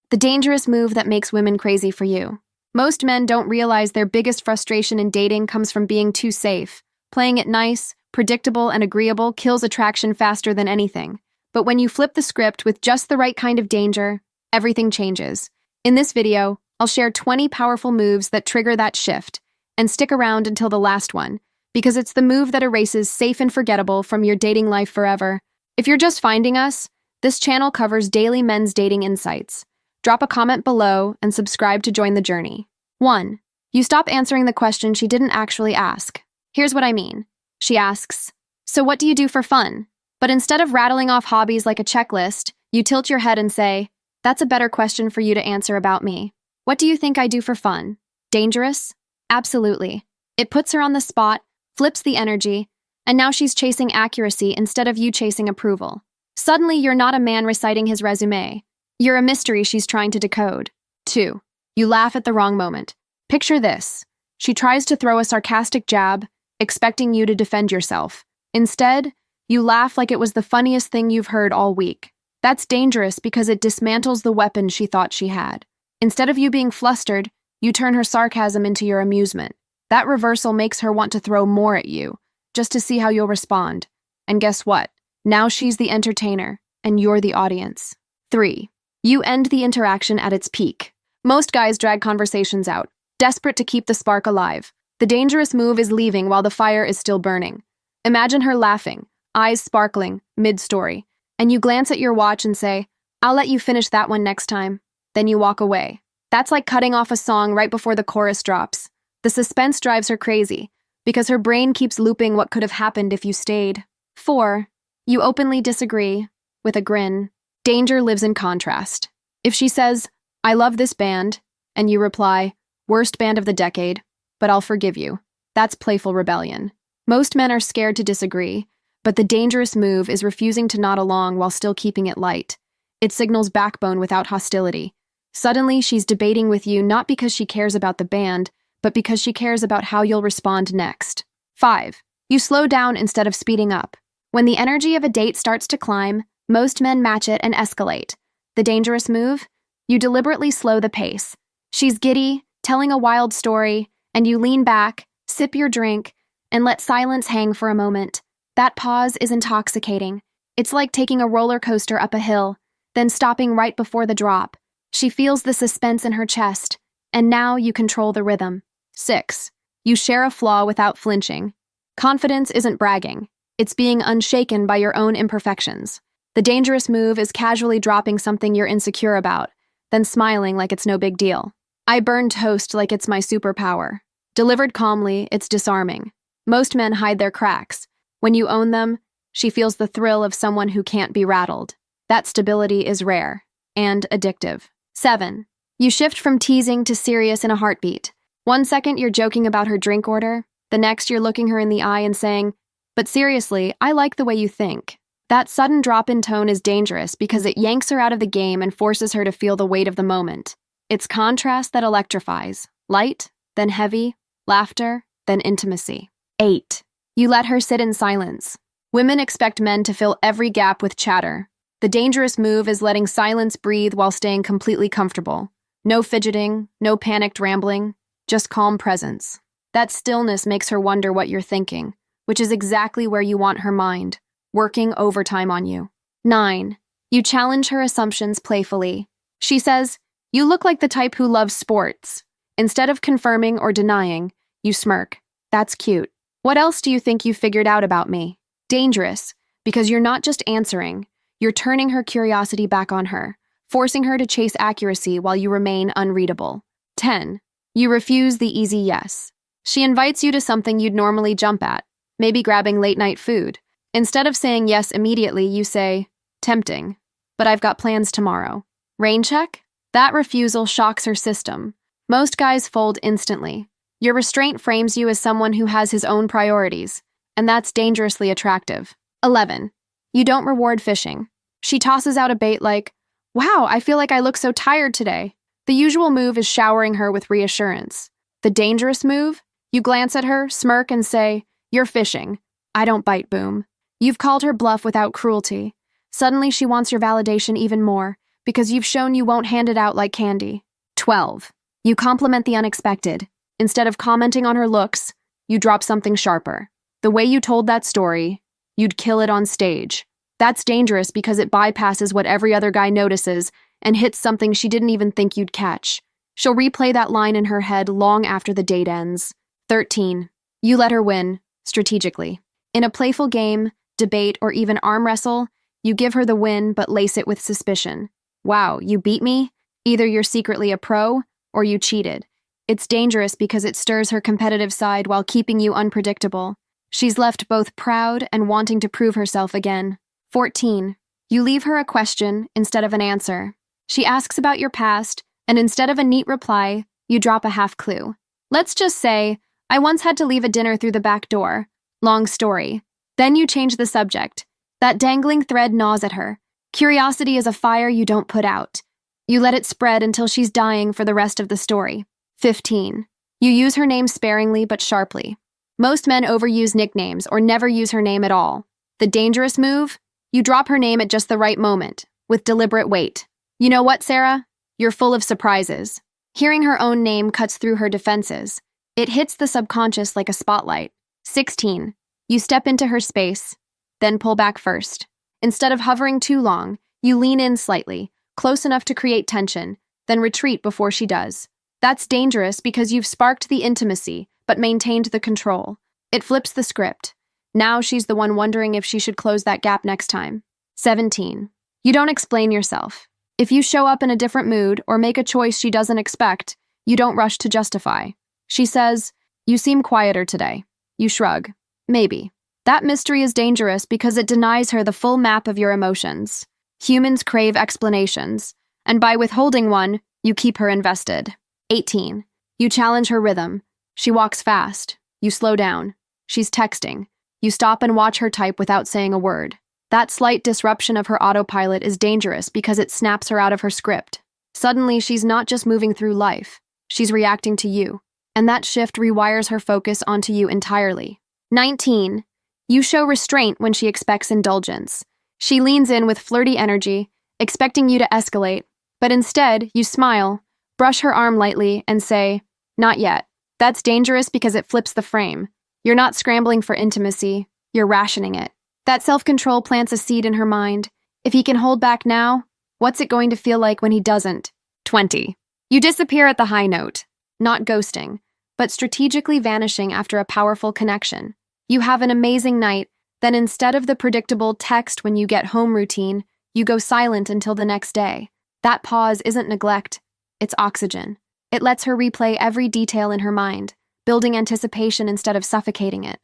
The dangerous move that makes women crazy for you. Most men don't realize their biggest frustration in dating comes from being too safe. Playing it nice, predictable, and agreeable kills attraction faster than anything. But when you flip the script with just the right kind of danger, everything changes. In this video, I'll share 20 powerful moves that trigger that shift, and stick around until the last one, because it's the move that erases safe and forgettable from your dating life forever. If you're just finding us, this channel covers daily men's dating insights. Drop a comment below and subscribe to join the journey. 1. You stop answering the question she didn't actually ask. Here's what I mean. She asks, "So what do you do for fun?" But instead of rattling off hobbies like a checklist, you tilt your head and say, "That's a better question for you to answer about me. What do you think I do for fun?" Dangerous? Absolutely. It puts her on the spot, flips the energy, and now she's chasing accuracy instead of you chasing approval. Suddenly, you're not a man reciting his resume. You're a mystery she's trying to decode. 2. You laugh at the wrong moment. Picture this. She tries to throw a sarcastic jab, expecting you to defend yourself. Instead, you laugh like it was the funniest thing you've heard all week. That's dangerous because it dismantles the weapon she thought she had. Instead of you being flustered, you turn her sarcasm into your amusement. That reversal makes her want to throw more at you, just to see how you'll respond. And guess what? Now she's the entertainer, and you're the audience. 3. You end the interaction at its peak. Most guys drag conversations out, desperate to keep the spark alive. The dangerous move is leaving while the fire is still burning. Imagine her laughing, eyes sparkling, mid-story, and you glance at your watch and say, "I'll let you finish that one next time." Then you walk away. That's like cutting off a song right before the chorus drops. The suspense drives her crazy, because her brain keeps looping what could have happened if you stayed. 4. You openly disagree, with a grin. Danger lives in contrast. If she says, "I love this band," and you reply, "Worst band of the decade, but I'll forgive you," that's playful rebellion. Most men are scared to disagree, but the dangerous move is refusing to nod along while still keeping it light. It signals backbone without hostility. Suddenly, she's debating with you not because she cares about the band, but because she cares about how you'll respond next. 5. You slow down instead of speeding up. When the energy of a date starts to climb, most men match it and escalate. The dangerous move? You deliberately slow the pace. She's giddy, telling a wild story, and you lean back, sip your drink, and let silence hang for a moment. That pause is intoxicating. It's like taking a roller coaster up a hill, then stopping right before the drop. She feels the suspense in her chest, and now you control the rhythm. 6. You share a flaw without flinching. Confidence isn't bragging. It's being unshaken by your own imperfections. The dangerous move is casually dropping something you're insecure about, then smiling like it's no big deal. "I burn toast like it's my superpower." Delivered calmly, it's disarming. Most men hide their cracks. When you own them, she feels the thrill of someone who can't be rattled. That stability is rare and addictive. 7. You shift from teasing to serious in a heartbeat. One second you're joking about her drink order, the next you're looking her in the eye and saying, "But seriously, I like the way you think." That sudden drop in tone is dangerous because it yanks her out of the game and forces her to feel the weight of the moment. It's contrast that electrifies. Light, then heavy, laughter, then intimacy. 8. You let her sit in silence. Women expect men to fill every gap with chatter. The dangerous move is letting silence breathe while staying completely comfortable. No fidgeting, no panicked rambling, just calm presence. That stillness makes her wonder what you're thinking, which is exactly where you want her mind, working overtime on you. 9. You challenge her assumptions playfully. She says, "You look like the type who loves sports." Instead of confirming or denying, you smirk. "That's cute. What else do you think you figured out about me?" Dangerous, because you're not just answering, you're turning her curiosity back on her, forcing her to chase accuracy while you remain unreadable. 10. You refuse the easy yes. She invites you to something you'd normally jump at, maybe grabbing late-night food. Instead of saying yes immediately, you say, "Tempting, but I've got plans tomorrow." Rain check? That refusal shocks her system. Most guys fold instantly. Your restraint frames you as someone who has his own priorities, and that's dangerously attractive. 11. You don't reward fishing. She tosses out a bait like, "Wow, I feel like I look so tired today." The usual move is showering her with reassurance. The dangerous move? You glance at her, smirk, and say, "You're fishing. I don't bite, boom." You've called her bluff without cruelty. Suddenly she wants your validation even more, because you've shown you won't hand it out like candy. 12. You compliment the unexpected. Instead of commenting on her looks, you drop something sharper. The way you told that story, you'd kill it on stage. That's dangerous because it bypasses what every other guy notices and hits something she didn't even think you'd catch. She'll replay that line in her head long after the date ends. 13. You let her win, strategically. In a playful game, debate, or even arm wrestle, you give her the win but lace it with suspicion. Wow, you beat me? Either you're secretly a pro, or you cheated. It's dangerous because it stirs her competitive side while keeping you unpredictable. She's left both proud and wanting to prove herself again. 14. You leave her a question instead of an answer. She asks about your past, and instead of a neat reply, you drop a half clue. Let's just say, I once had to leave a dinner through the back door. Long story. Then you change the subject. That dangling thread gnaws at her. Curiosity is a fire you don't put out. You let it spread until she's dying for the rest of the story. 15. You use her name sparingly but sharply. Most men overuse nicknames or never use her name at all. The dangerous move? You drop her name at just the right moment, with deliberate weight. You know what, Sarah? You're full of surprises. Hearing her own name cuts through her defenses. It hits the subconscious like a spotlight. 16. You step into her space, then pull back first. Instead of hovering too long, you lean in slightly, close enough to create tension, then retreat before she does. That's dangerous because you've sparked the intimacy, but maintained the control. It flips the script. Now she's the one wondering if she should close that gap next time. 17. You don't explain yourself. If you show up in a different mood or make a choice she doesn't expect, you don't rush to justify. She says, "You seem quieter today." You shrug. Maybe. That mystery is dangerous because it denies her the full map of your emotions. Humans crave explanations, and by withholding one, you keep her invested. 18. You challenge her rhythm. She walks fast. You slow down. She's texting. You stop and watch her type without saying a word. That slight disruption of her autopilot is dangerous because it snaps her out of her script. Suddenly, she's not just moving through life. She's reacting to you. And that shift rewires her focus onto you entirely. 19. You show restraint when she expects indulgence. She leans in with flirty energy, expecting you to escalate, but instead, you smile, brush her arm lightly, and say, "Not yet." That's dangerous because it flips the frame. You're not scrambling for intimacy, you're rationing it. That self-control plants a seed in her mind. If he can hold back now, what's it going to feel like when he doesn't? 20. You disappear at the high note, not ghosting, but strategically vanishing after a powerful connection. You have an amazing night, then instead of the predictable text when you get home routine, you go silent until the next day. That pause isn't neglect, it's oxygen. It lets her replay every detail in her mind, building anticipation instead of suffocating it.